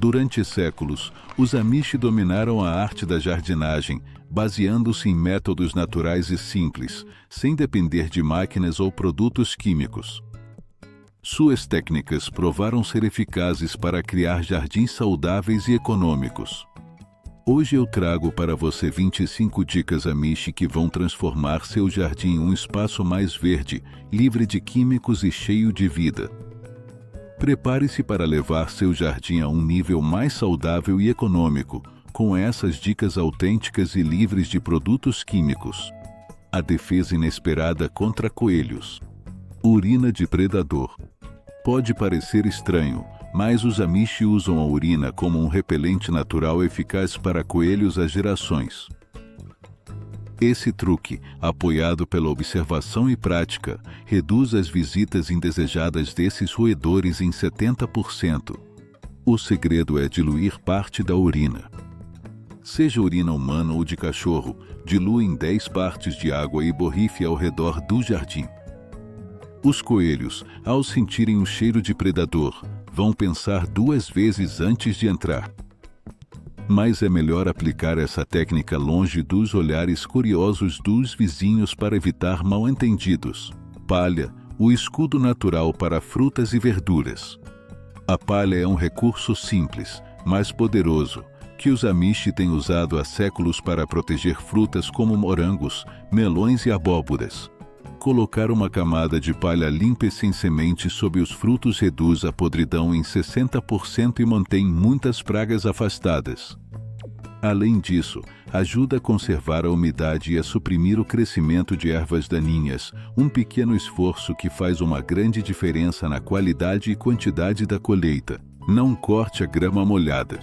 Durante séculos, os Amish dominaram a arte da jardinagem, baseando-se em métodos naturais e simples, sem depender de máquinas ou produtos químicos. Suas técnicas provaram ser eficazes para criar jardins saudáveis e econômicos. Hoje eu trago para você 25 dicas Amish que vão transformar seu jardim em um espaço mais verde, livre de químicos e cheio de vida. Prepare-se para levar seu jardim a um nível mais saudável e econômico, com essas dicas autênticas e livres de produtos químicos. A defesa inesperada contra coelhos. Urina de predador. Pode parecer estranho, mas os Amish usam a urina como um repelente natural eficaz para coelhos há gerações. Esse truque, apoiado pela observação e prática, reduz as visitas indesejadas desses roedores em 70%. O segredo é diluir parte da urina. Seja urina humana ou de cachorro, dilua em 10 partes de água e borrife ao redor do jardim. Os coelhos, ao sentirem o cheiro de predador, vão pensar 2 vezes antes de entrar. Mas é melhor aplicar essa técnica longe dos olhares curiosos dos vizinhos para evitar mal-entendidos. Palha, o escudo natural para frutas e verduras. A palha é um recurso simples, mas poderoso, que os Amish têm usado há séculos para proteger frutas como morangos, melões e abóboras. Colocar uma camada de palha limpa e sem sementes sob os frutos reduz a podridão em 60% e mantém muitas pragas afastadas. Além disso, ajuda a conservar a umidade e a suprimir o crescimento de ervas daninhas, um pequeno esforço que faz uma grande diferença na qualidade e quantidade da colheita. Não corte a grama molhada.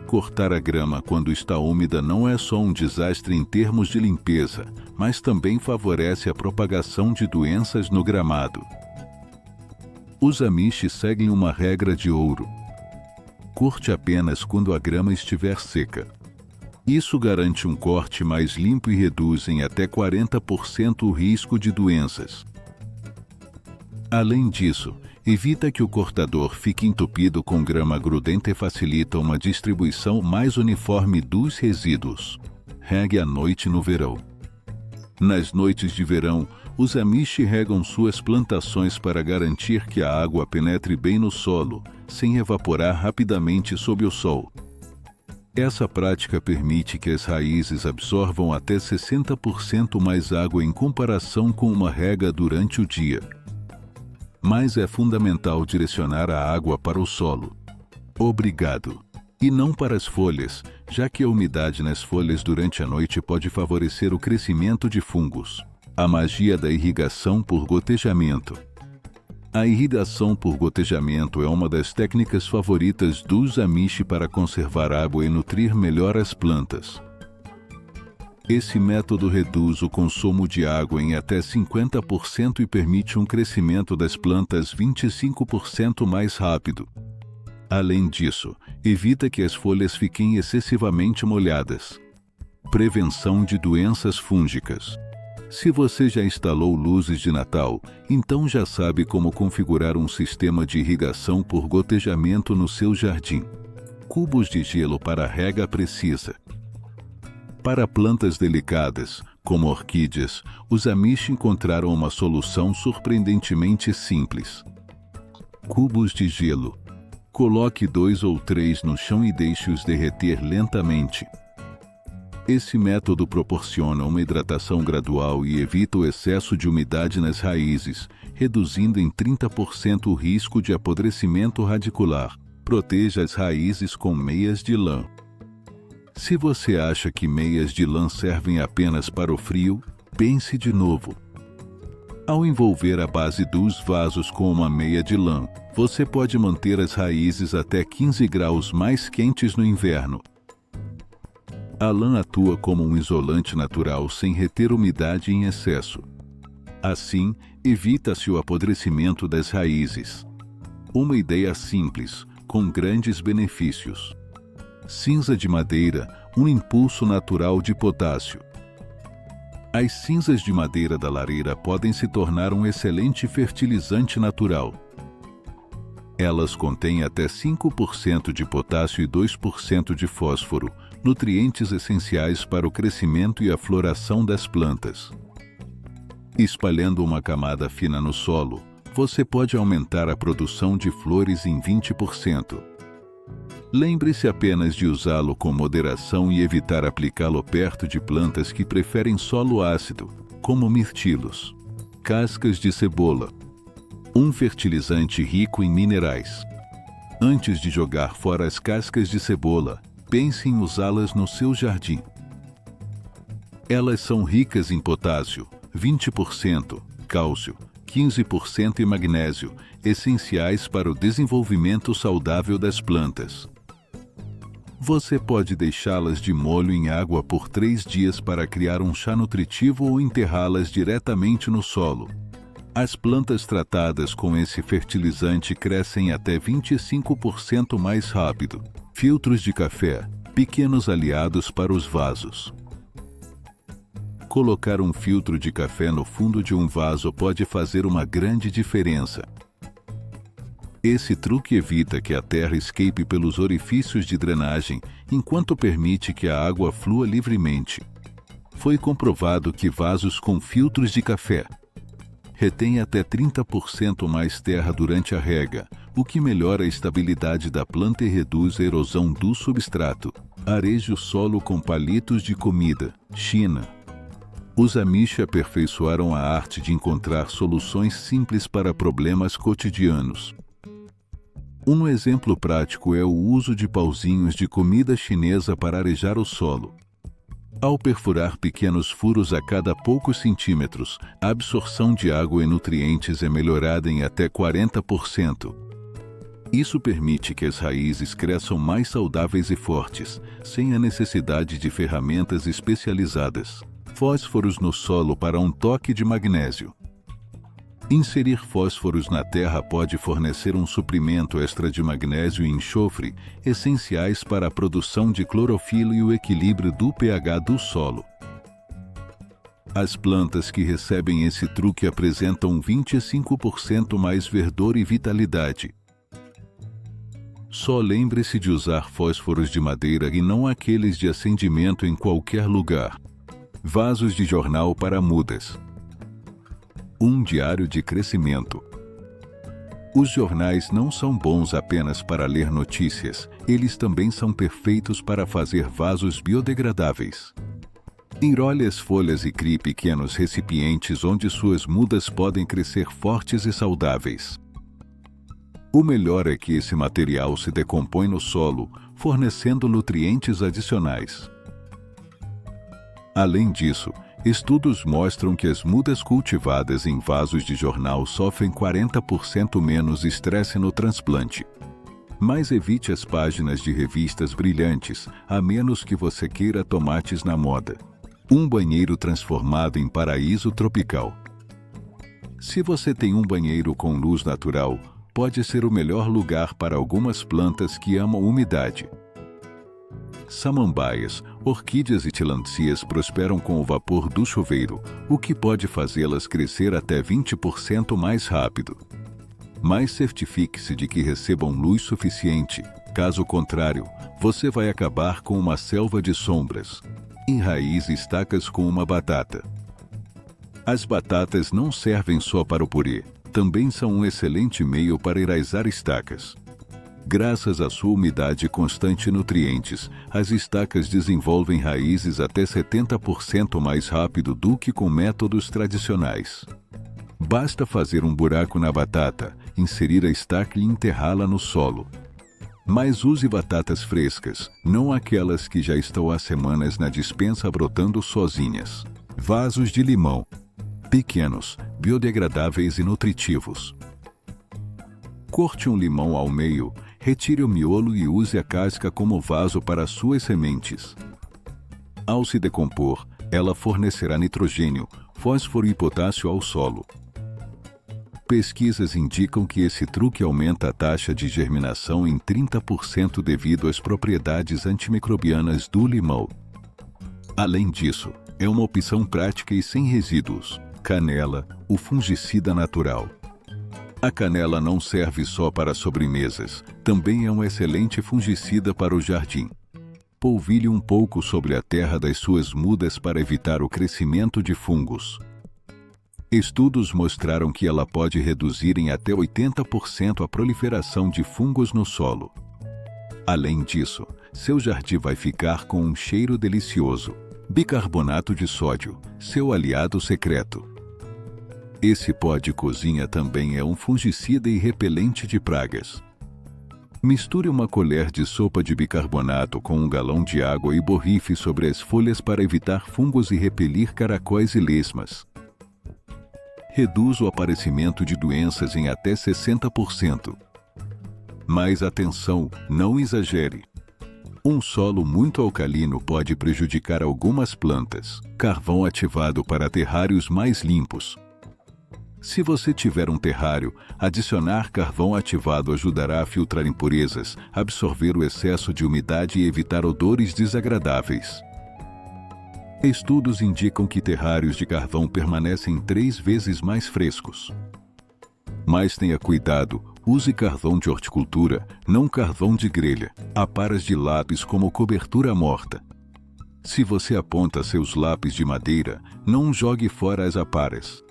Cortar a grama quando está úmida não é só um desastre em termos de limpeza, mas também favorece a propagação de doenças no gramado. Os Amish seguem uma regra de ouro. Corte apenas quando a grama estiver seca. Isso garante um corte mais limpo e reduz em até 40% o risco de doenças. Além disso, evita que o cortador fique entupido com grama grudenta e facilita uma distribuição mais uniforme dos resíduos. Regue à noite no verão. Nas noites de verão, os Amish regam suas plantações para garantir que a água penetre bem no solo, sem evaporar rapidamente sob o sol. Essa prática permite que as raízes absorvam até 60% mais água em comparação com uma rega durante o dia. Mas é fundamental direcionar a água para o solo. Obrigado. E não para as folhas, já que a umidade nas folhas durante a noite pode favorecer o crescimento de fungos. A magia da irrigação por gotejamento. A irrigação por gotejamento é uma das técnicas favoritas dos Amish para conservar água e nutrir melhor as plantas. Esse método reduz o consumo de água em até 50% e permite um crescimento das plantas 25% mais rápido. Além disso, evita que as folhas fiquem excessivamente molhadas. Prevenção de doenças fúngicas. Se você já instalou luzes de Natal, então já sabe como configurar um sistema de irrigação por gotejamento no seu jardim. Cubos de gelo para rega precisa. Para plantas delicadas, como orquídeas, os Amish encontraram uma solução surpreendentemente simples. Cubos de gelo. Coloque 2 ou 3 no chão e deixe-os derreter lentamente. Esse método proporciona uma hidratação gradual e evita o excesso de umidade nas raízes, reduzindo em 30% o risco de apodrecimento radicular. Proteja as raízes com meias de lã. Se você acha que meias de lã servem apenas para o frio, pense de novo. Ao envolver a base dos vasos com uma meia de lã, você pode manter as raízes até 15 graus mais quentes no inverno. A lã atua como um isolante natural sem reter umidade em excesso. Assim, evita-se o apodrecimento das raízes. Uma ideia simples, com grandes benefícios. Cinza de madeira, um impulso natural de potássio. As cinzas de madeira da lareira podem se tornar um excelente fertilizante natural. Elas contêm até 5% de potássio e 2% de fósforo, nutrientes essenciais para o crescimento e a floração das plantas. Espalhando uma camada fina no solo, você pode aumentar a produção de flores em 20%. Lembre-se apenas de usá-lo com moderação e evitar aplicá-lo perto de plantas que preferem solo ácido, como mirtilos. Cascas de cebola. Um fertilizante rico em minerais. Antes de jogar fora as cascas de cebola, pense em usá-las no seu jardim. Elas são ricas em potássio, 20%, cálcio, 15% e magnésio, essenciais para o desenvolvimento saudável das plantas. Você pode deixá-las de molho em água por 3 dias para criar um chá nutritivo ou enterrá-las diretamente no solo. As plantas tratadas com esse fertilizante crescem até 25% mais rápido. Filtros de café, pequenos aliados para os vasos. Colocar um filtro de café no fundo de um vaso pode fazer uma grande diferença. Esse truque evita que a terra escape pelos orifícios de drenagem, enquanto permite que a água flua livremente. Foi comprovado que vasos com filtros de café retém até 30% mais terra durante a rega, o que melhora a estabilidade da planta e reduz a erosão do substrato. Areje o solo com palitos de comida. China. Os Amish aperfeiçoaram a arte de encontrar soluções simples para problemas cotidianos. Um exemplo prático é o uso de pauzinhos de comida chinesa para arejar o solo. Ao perfurar pequenos furos a cada poucos centímetros, a absorção de água e nutrientes é melhorada em até 40%. Isso permite que as raízes cresçam mais saudáveis e fortes, sem a necessidade de ferramentas especializadas. Fósforos no solo para um toque de magnésio. Inserir fósforos na terra pode fornecer um suprimento extra de magnésio e enxofre, essenciais para a produção de clorofila e o equilíbrio do pH do solo. As plantas que recebem esse truque apresentam 25% mais verdor e vitalidade. Só lembre-se de usar fósforos de madeira e não aqueles de acendimento em qualquer lugar. Vasos de jornal para mudas. Um diário de crescimento. Os jornais não são bons apenas para ler notícias, eles também são perfeitos para fazer vasos biodegradáveis. Enrole as folhas e crie pequenos recipientes onde suas mudas podem crescer fortes e saudáveis. O melhor é que esse material se decompõe no solo, fornecendo nutrientes adicionais. Além disso, estudos mostram que as mudas cultivadas em vasos de jornal sofrem 40% menos estresse no transplante. Mas evite as páginas de revistas brilhantes, a menos que você queira tomates na moda. Um banheiro transformado em paraíso tropical. Se você tem um banheiro com luz natural, pode ser o melhor lugar para algumas plantas que amam umidade. Samambaias, orquídeas e tillandsias prosperam com o vapor do chuveiro, o que pode fazê-las crescer até 20% mais rápido. Mas certifique-se de que recebam luz suficiente, caso contrário, você vai acabar com uma selva de sombras. Enraize estacas com uma batata. As batatas não servem só para o purê, também são um excelente meio para enraizar estacas. Graças à sua umidade constante e nutrientes, as estacas desenvolvem raízes até 70% mais rápido do que com métodos tradicionais. Basta fazer um buraco na batata, inserir a estaca e enterrá-la no solo. Mas use batatas frescas, não aquelas que já estão há semanas na despensa brotando sozinhas. Vasos de limão. Pequenos, biodegradáveis e nutritivos. Corte um limão ao meio, retire o miolo e use a casca como vaso para suas sementes. Ao se decompor, ela fornecerá nitrogênio, fósforo e potássio ao solo. Pesquisas indicam que esse truque aumenta a taxa de germinação em 30% devido às propriedades antimicrobianas do limão. Além disso, é uma opção prática e sem resíduos. Canela, o fungicida natural. A canela não serve só para sobremesas, também é um excelente fungicida para o jardim. Polvilhe um pouco sobre a terra das suas mudas para evitar o crescimento de fungos. Estudos mostraram que ela pode reduzir em até 80% a proliferação de fungos no solo. Além disso, seu jardim vai ficar com um cheiro delicioso. Bicarbonato de sódio, seu aliado secreto. Esse pó de cozinha também é um fungicida e repelente de pragas. Misture uma colher de sopa de bicarbonato com 1 galão de água e borrife sobre as folhas para evitar fungos e repelir caracóis e lesmas. Reduz o aparecimento de doenças em até 60%. Mas atenção, não exagere. Um solo muito alcalino pode prejudicar algumas plantas. Carvão ativado para terrários mais limpos. Se você tiver um terrário, adicionar carvão ativado ajudará a filtrar impurezas, absorver o excesso de umidade e evitar odores desagradáveis. Estudos indicam que terrários de carvão permanecem 3 vezes mais frescos. Mas tenha cuidado, use carvão de horticultura, não carvão de grelha. Aparas de lápis como cobertura morta. Se você aponta seus lápis de madeira, não jogue fora as aparas.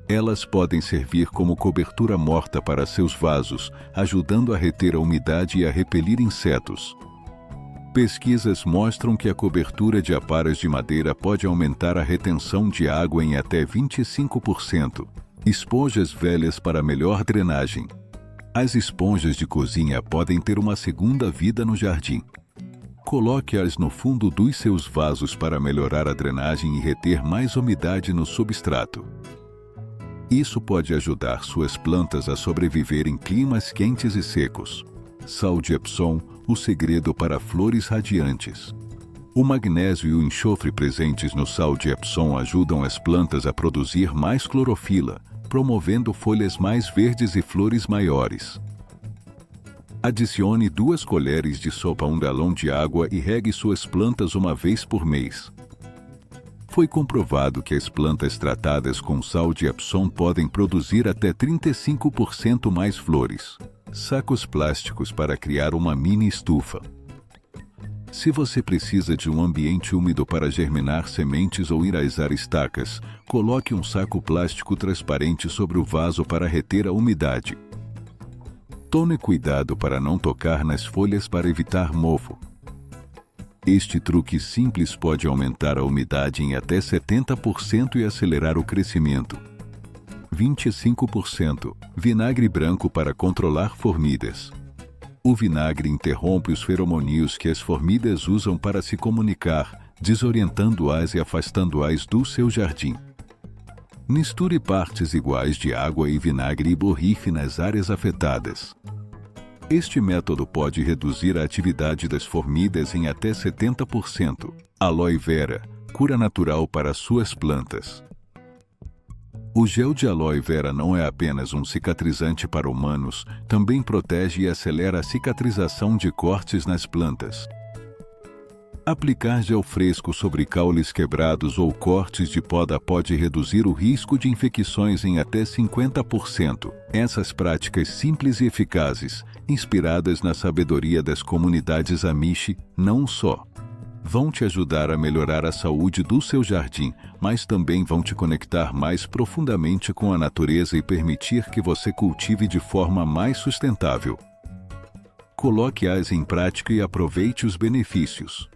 Elas podem servir como cobertura morta para seus vasos, ajudando a reter a umidade e a repelir insetos. Pesquisas mostram que a cobertura de aparas de madeira pode aumentar a retenção de água em até 25%. Esponjas velhas para melhor drenagem. As esponjas de cozinha podem ter uma segunda vida no jardim. Coloque-as no fundo dos seus vasos para melhorar a drenagem e reter mais umidade no substrato. Isso pode ajudar suas plantas a sobreviver em climas quentes e secos. Sal de Epsom, o segredo para flores radiantes. O magnésio e o enxofre presentes no sal de Epsom ajudam as plantas a produzir mais clorofila, promovendo folhas mais verdes e flores maiores. Adicione 2 colheres de sopa a 1 galão de água e regue suas plantas uma vez por mês. Foi comprovado que as plantas tratadas com sal de Epsom podem produzir até 35% mais flores. Sacos plásticos para criar uma mini estufa. Se você precisa de um ambiente úmido para germinar sementes ou enraizar estacas, coloque um saco plástico transparente sobre o vaso para reter a umidade. Tome cuidado para não tocar nas folhas para evitar mofo. Este truque simples pode aumentar a umidade em até 70% e acelerar o crescimento. 25%. Vinagre branco para controlar formigas. O vinagre interrompe os feromônios que as formigas usam para se comunicar, desorientando-as e afastando-as do seu jardim. Misture partes iguais de água e vinagre e borrife nas áreas afetadas. Este método pode reduzir a atividade das formigas em até 70%. Aloe vera, cura natural para suas plantas. O gel de aloe vera não é apenas um cicatrizante para humanos, também protege e acelera a cicatrização de cortes nas plantas. Aplicar gel fresco sobre caules quebrados ou cortes de poda pode reduzir o risco de infecções em até 50%. Essas práticas simples e eficazes, inspiradas na sabedoria das comunidades Amish, não só vão te ajudar a melhorar a saúde do seu jardim, mas também vão te conectar mais profundamente com a natureza e permitir que você cultive de forma mais sustentável. Coloque-as em prática e aproveite os benefícios.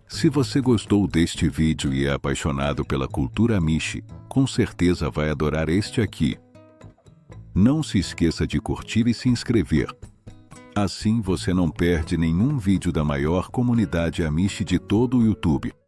Se você gostou deste vídeo e é apaixonado pela cultura Amish, com certeza vai adorar este aqui. Não se esqueça de curtir e se inscrever. Assim você não perde nenhum vídeo da maior comunidade Amish de todo o YouTube.